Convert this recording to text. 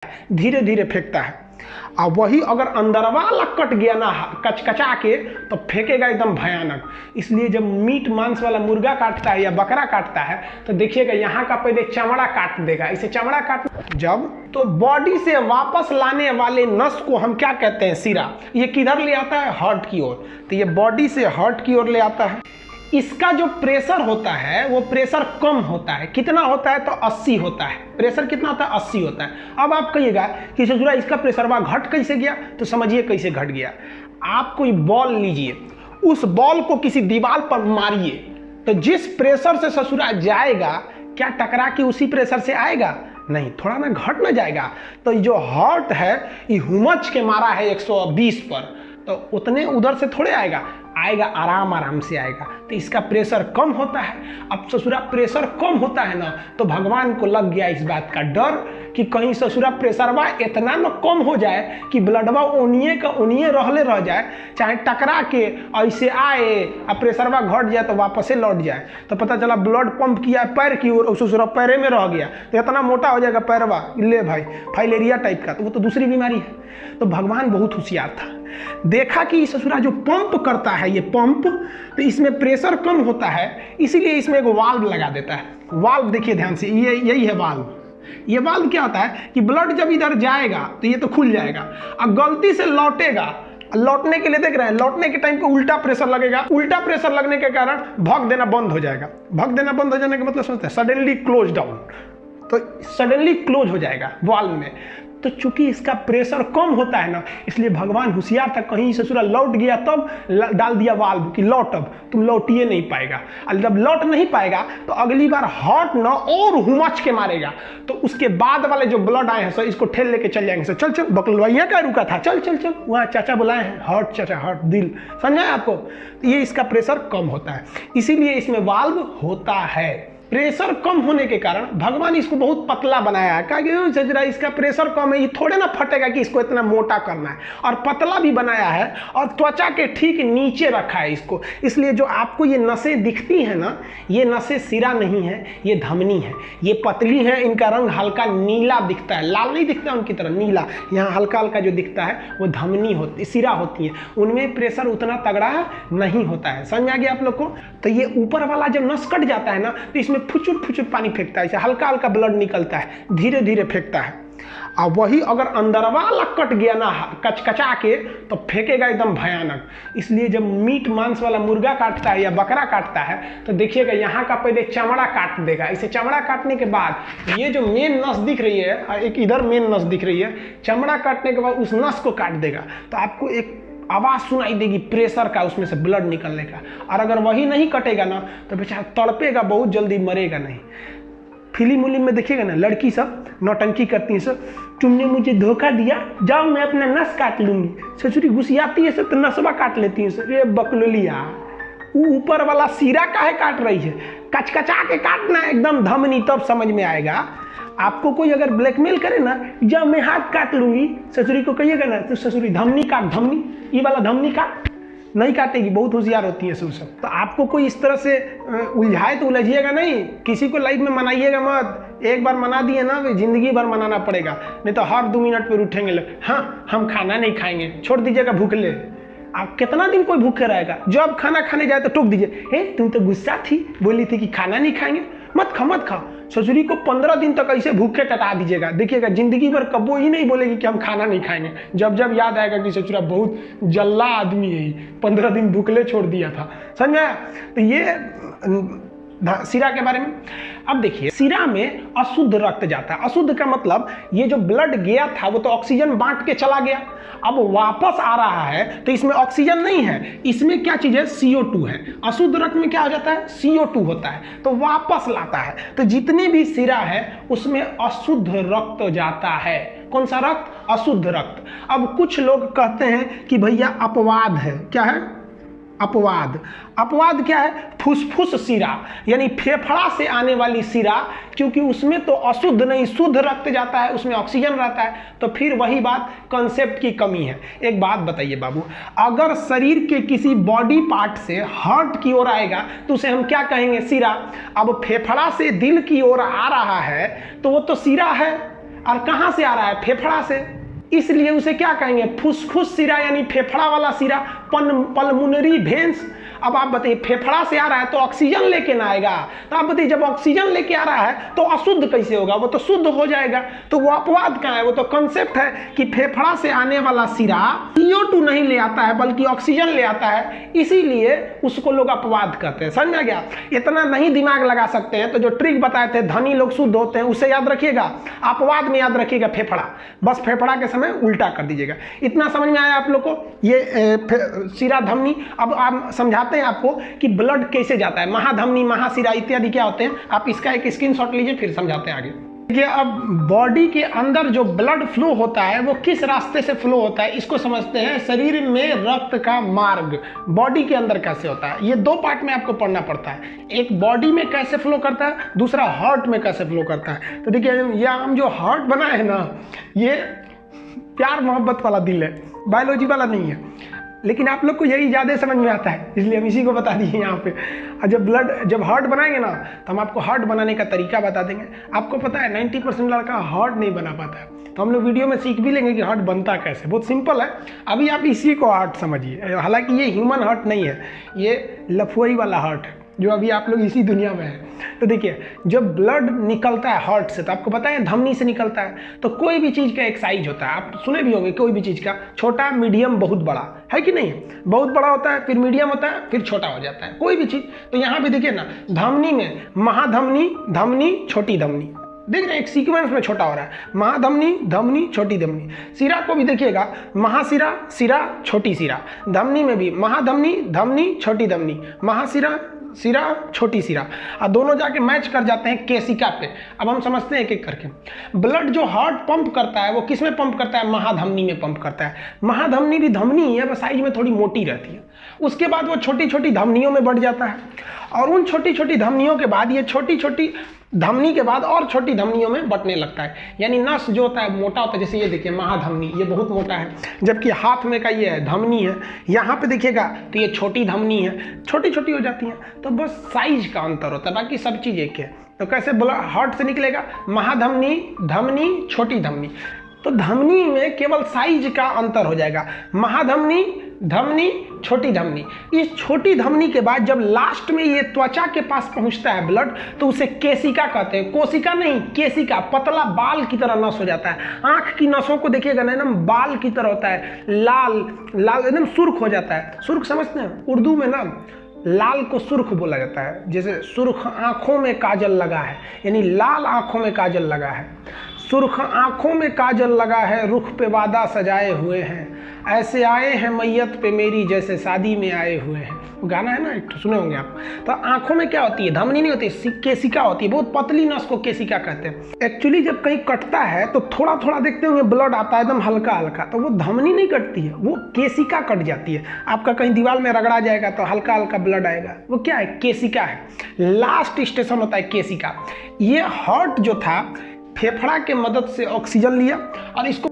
धीरे धीरे फेंकता है। और वही अगर अंदर वाला कट गया ना कचकचा के तो फेंकेगा एकदम भयानक। इसलिए जब मीट मांस वाला मुर्गा काटता है या बकरा काटता है तो देखिएगा यहाँ का पहले चमड़ा काट देगा। इसे चमड़ा काट जब तो बॉडी से वापस लाने वाले नस को हम क्या कहते हैं? सिरा। ये किधर ले आता है? हार्ट की ओर। तो ये बॉडी से हार्ट की ओर ले आता है। इसका जो प्रेशर होता है वो प्रेशर कम होता है। कितना होता है? तो 80 होता है। प्रेशर कितना होता है? 80 होता है। अब आप कहिएगा कि ससुरा इसका प्रेशर वहाँ घट कैसे गया? तो समझिए कैसे घट गया। आप कोई बॉल लीजिए, उस बॉल को किसी दीवार पर मारिए तो जिस प्रेशर से ससुरा जाएगा क्या टकरा के उसी प्रेशर से आएगा? नहीं, थोड़ा ना घट ना जाएगा। तो जो हार्ट है ये हुमच के मारा है 120 पर, तो उतने उधर से थोड़े आएगा, आराम आराम से आएगा। तो इसका प्रेशर कम होता है। अब ससुरा प्रेशर कम होता है ना तो भगवान को लग गया इस बात का डर कि कहीं ससुरा प्रेशरवा इतना न कम हो जाए कि ब्लडवा ओनिए का ओनिए रहले रह जाए, चाहे टकरा के ऐसे आए और प्रेशरवा घट जाए तो वापस से लौट जाए। तो पता चला ब्लड पंप किया पैर की ओर, ससुरा पैरे में रह गया तो इतना मोटा हो जाएगा पैरवा, ले भाई फाइलेरिया टाइप का, तो वो तो दूसरी बीमारी है। तो भगवान बहुत होशियार था, देखा कि ससुरा जो पंप करता है ये पंप, तो इसमें प्रेशर कम होता है, इसीलिए इसमें एक वाल्व लगा देता है। वाल्व देखिए ध्यान से, ये यही है वाल्व। ये वाल्व क्या होता है कि ब्लड जब इधर जाएगा तो ये तो खुल जाएगा और गलती से लौटेगा, लौटने के लिए देख रहे हैं लौटने के टाइम को उल्टा प्रेशर लगेगा। उल्टा प्रेशर लगने के कारण भग देना बंद हो जाएगा। भग देना बंद हो जाने का मतलब समझते हैं सडनली क्लोज डाउन, तो सडनली क्लोज हो जाएगा वाल्व में। तो चूंकि इसका प्रेशर कम होता है ना, इसलिए भगवान होशियार था, कहीं ससुरा लौट गया तब डाल दिया वाल्व कि लौट, अब तुम लौटिए नहीं पाएगा। और जब लौट नहीं पाएगा तो अगली बार हार्ट ना और हुमच के मारेगा, तो उसके बाद वाले जो ब्लड आए हैं सर इसको ठेल लेके चल जाएंगे। सर चल चल बकलवाइया क्या रुका था, चल चल चल वहाँ चाचा बुलाए हैं, हार्ट चाचा हार्ट दिल, समझा है आपको? ये इसका प्रेशर कम होता है, इसीलिए इसमें वाल्व होता है। प्रेशर कम होने के कारण भगवान इसको बहुत पतला बनाया है, कहा कि ससुरा इसका प्रेशर कम है, ये थोड़े ना फटेगा कि इसको इतना मोटा करना है। और पतला भी बनाया है और त्वचा के ठीक नीचे रखा है इसको। इसलिए जो आपको ये नसें दिखती हैं ना, ये नसें सिरा नहीं है, ये धमनी है। ये पतली है, इनका रंग हल्का नीला दिखता है, लाल नहीं दिखता उनकी तरह, नीला। यहाँ हल्का हल्का जो दिखता है वो धमनी होती, सिरा होती है, उनमें प्रेशर उतना तगड़ा नहीं होता है। समझ में आ गया आप लोग को? तो ये ऊपर वाला जब नस कट जाता है ना तो इसमें फुचुर फुचुर पानी फेंकता है, इसे हल्का हल्का ब्लड निकलता है, धीरे धीरे फेंकता है। और वही अगर अंदर वाला कट गया ना कचकचा के तो फेंकेगा एकदम भयानक। इसलिए जब मीट मांस वाला मुर्गा काटता है या बकरा काटता है तो देखिएगा यहाँ का पहले चमड़ा काट देगा। इसे चमड़ा काटने के बाद ये जो मेन नस दिख रही है, एक इधर मेन नस दिख रही है, चमड़ा काटने के बाद उस नस को काट देगा तो आपको एक आवाज़ सुनाई देगी प्रेशर का, उसमें से ब्लड निकलने का। और अगर वही नहीं कटेगा ना तो बेचारा तड़पेगा, बहुत जल्दी मरेगा नहीं। फिल्म उलिम में देखिएगा ना, लड़की सब नौटंकी करती हैं, सर तुमने मुझे धोखा दिया, जाओ मैं अपना नस काट लूंगी। ससुरी घुसियाती है सर तो नसवा काट लेती है सर। ये बकलोलिया, ऊपर वाला सिरा काहे काट रही है? कचकचा के काटना एकदम धमनी, तब समझ में आएगा। आपको कोई अगर ब्लैकमेल करे ना, जब मैं हाथ काट लूंगी, ससुरी को कहिएगा ना तो ससुरी धमनी काट, धमनी ये वाला धमनी काट, नहीं काटेगी, बहुत होशियार होती है ससुर। तो आपको कोई इस तरह से उलझाए तो उलझिएगा नहीं, किसी को लाइफ में मनाइएगा मत। एक बार मना दिए ना तो जिंदगी भर मनाना पड़ेगा, नहीं तो हर 2 मिनट पर उठेंगे लोग, हाँ हम खाना नहीं खाएंगे, छोड़ दीजिएगा भूखले। आप कितना दिन कोई भूखे रहेगा? जब खाना खाने जाए तो टोक दीजिए, हे तुम तो गुस्सा थी, बोली थी कि खाना नहीं खाएंगे, मत खा मत खा। ससुरी को 15 दिन तक ऐसे भूखे टटा दीजिएगा, देखिएगा जिंदगी भर कबो ही नहीं बोलेगी कि हम खाना नहीं खाएंगे। जब जब याद आएगा कि ससुरा बहुत जल्ला आदमी है, 15 दिन भूखले छोड़ दिया था। समझ में आया? तो ये सिरा के बारे में। अब देखिए सिरा में अशुद्ध रक्त जाता है। अशुद्ध का मतलब ये जो ब्लड गया था वो तो ऑक्सीजन बांट के चला गया, अब वापस आ रहा है तो इसमें ऑक्सीजन नहीं है, इसमें क्या चीज है? CO2 है। अशुद्ध रक्त में क्या हो जाता है? CO2 होता है, तो वापस लाता है। तो जितने भी सिरा है उसमें अशुद्ध रक्त जाता है। कौन सा रक्त? अशुद्ध रक्त। अब कुछ लोग कहते हैं कि भैया अपवाद है। क्या है? अपवाद। अपवाद क्या है? फुसफुस सिरा, यानी फेफड़ा से आने वाली सिरा, क्योंकि उसमें तो अशुद्ध नहीं शुद्ध रक्त जाता है, उसमें ऑक्सीजन रहता है। तो फिर वही बात, कंसेप्ट की कमी है। एक बात बताइए बाबू, अगर शरीर के किसी बॉडी पार्ट से हार्ट की ओर आएगा तो उसे हम क्या कहेंगे? सिरा। अब फेफड़ा से दिल की ओर आ रहा है तो वो तो सिरा है, और कहाँ से आ रहा है? फेफड़ा से। इसलिए उसे क्या कहेंगे? फुसफुस सिरा, यानी फेफड़ा वाला सिरा, पल्मोनरी वेन्स। अब आप बताइए, फेफड़ा से आ रहा है तो ऑक्सीजन लेके ना आएगा, तो आप बताइए जब ऑक्सीजन लेके आ रहा है तो अशुद्ध कैसे होगा? वो तो शुद्ध हो जाएगा। तो वो अपवाद कहाँ है? वो तो कंसेप्ट है कि फेफड़ा से आने वाला सिरा CO2 नहीं ले आता है बल्कि ऑक्सीजन ले आता है, इसीलिए उसको लोग अपवाद कहते हैं। समझ में आ गया? इतना नहीं दिमाग लगा सकते हैं तो जो ट्रिक बताए थे धनी लोग शुद्ध होते हैं उसे याद रखिएगा, अपवाद में याद रखिएगा फेफड़ा, बस फेफड़ा के समय उल्टा कर दीजिएगा। इतना समझ में आया आप लोग को? ये सिरा धमनी। अब आप समझाते हैं आपको कि ब्लड कैसे जाता है, महाधमनी, महासिरा इत्यादि क्या होते हैं। आप इसका एक स्क्रीनशॉट लीजिए, फिर समझाते हैं आगे। देखिए, अब बॉडी के अंदर जो ब्लड फ्लो होता है वो किस रास्ते से फ्लो होता है, इसको समझते हैं। शरीर में रक्त का मार्ग बॉडी के अंदर कैसे होता है, ये दो पार्ट में आपको पढ़ना पड़ता है। एक बॉडी में कैसे फ्लो करता है, दूसरा हार्ट में कैसे फ्लो करता है। तो देखिए, ये हम जो हार्ट बनाए हैं ना, ये प्यार मोहब्बत वाला दिल है, बायोलॉजी वाला नहीं है। लेकिन आप लोग को यही ज़्यादा समझ में आता है, इसलिए हम इसी को बता दिए यहाँ पे। और जब हार्ट बनाएंगे ना तो हम आपको हार्ट बनाने का तरीका बता देंगे। आपको पता है 90% लड़का हार्ट नहीं बना पाता है, तो हम लोग वीडियो में सीख भी लेंगे कि हार्ट बनता कैसे। बहुत सिंपल है, अभी आप इसी को हार्ट समझिए। हालांकि ये ह्यूमन हार्ट नहीं है, ये लफुआई वाला हार्ट है जो अभी आप लोग इसी दुनिया में है। तो देखिए, जब ब्लड निकलता है हार्ट से, तो आपको पता है धमनी से निकलता है। तो कोई भी चीज़ का एक साइज होता है, आप सुने भी होंगे, कोई भी चीज़ का छोटा, मीडियम, बहुत बड़ा, है कि नहीं? बहुत बड़ा होता है, फिर मीडियम होता है, फिर छोटा हो जाता है कोई भी चीज़। तो यहाँ पे देखिए ना, धमनी में महाधमनी, धमनी, छोटी धमनी, देख रहे हैं एक सीक्वेंस में छोटा हो रहा है, महाधमनी, धमनी, छोटी धमनी। सिरा को भी देखिएगा, महासिरा, सिरा, छोटी सिरा। धमनी में भी महाधमनी, धमनी, छोटी धमनी, महासिरा, सिरा, छोटी सिरा, और दोनों जाके मैच कर जाते हैं केशिका पे। अब हम समझते हैं एक एक करके। ब्लड जो हार्ट पंप करता है वो किस में पंप करता है? महाधमनी में पंप करता है। महाधमनी भी धमनी ही है, बस साइज में थोड़ी मोटी रहती है। उसके बाद वो छोटी छोटी धमनियों में बढ़ जाता है, और उन छोटी छोटी धमनियों के बाद ये छोटी छोटी धमनी के बाद और छोटी धमनियों में बंटने लगता है। यानी नस जो होता है मोटा होता है, जैसे ये देखिए महाधमनी, ये बहुत मोटा है, जबकि हाथ में का ये है धमनी है। यहाँ पे देखिएगा तो ये छोटी धमनी है, छोटी छोटी हो जाती हैं। तो बस साइज का अंतर होता है, बाकी सब चीज़ एक है। तो कैसे हार्ट से निकलेगा? महाधमनी, धमनी, छोटी धमनी। तो धमनी में केवल साइज का अंतर हो जाएगा, महाधमनी, धमनी, छोटी धमनी। इस छोटी धमनी के बाद जब लास्ट में ये त्वचा के पास पहुंचता है ब्लड, तो उसे केशिका कहते हैं। कोशिका नहीं, केशिका। पतला बाल की तरह नस हो जाता है। आंख की नसों को देखिएगा ना, एकदम बाल की तरह होता है, लाल लाल, एकदम सुर्ख हो जाता है। सुर्ख समझते हैं? उर्दू में ना लाल को सुर्ख बोला जाता है। जैसे सुर्ख आंखों में काजल लगा है, यानी लाल आंखों में काजल लगा है। सुर्ख आंखों में काजल लगा है, रुख पे वादा सजाए हुए हैं, ऐसे आए हैं मैयत पे मेरी जैसे शादी में आए हुए हैं। वो गाना है ना, एक सुने होंगे आप। तो आंखों में क्या होती है? धमनी नहीं होती, केशिका होती है। बहुत पतली नस को केशिका कहते हैं। एक्चुअली जब कहीं कटता है तो थोड़ा थोड़ा देखते होंगे ब्लड आता है, एकदम हल्का हल्का, तो वो धमनी नहीं कटती है, वो केशिका कट जाती है। आपका कहीं दीवार में रगड़ा जाएगा तो हल्का हल्का ब्लड आएगा, वो क्या है? केशिका है। लास्ट स्टेशन होता है केशिका। ये हार्ट जो था, फेफड़ा के मदद से ऑक्सीजन लिया और इसको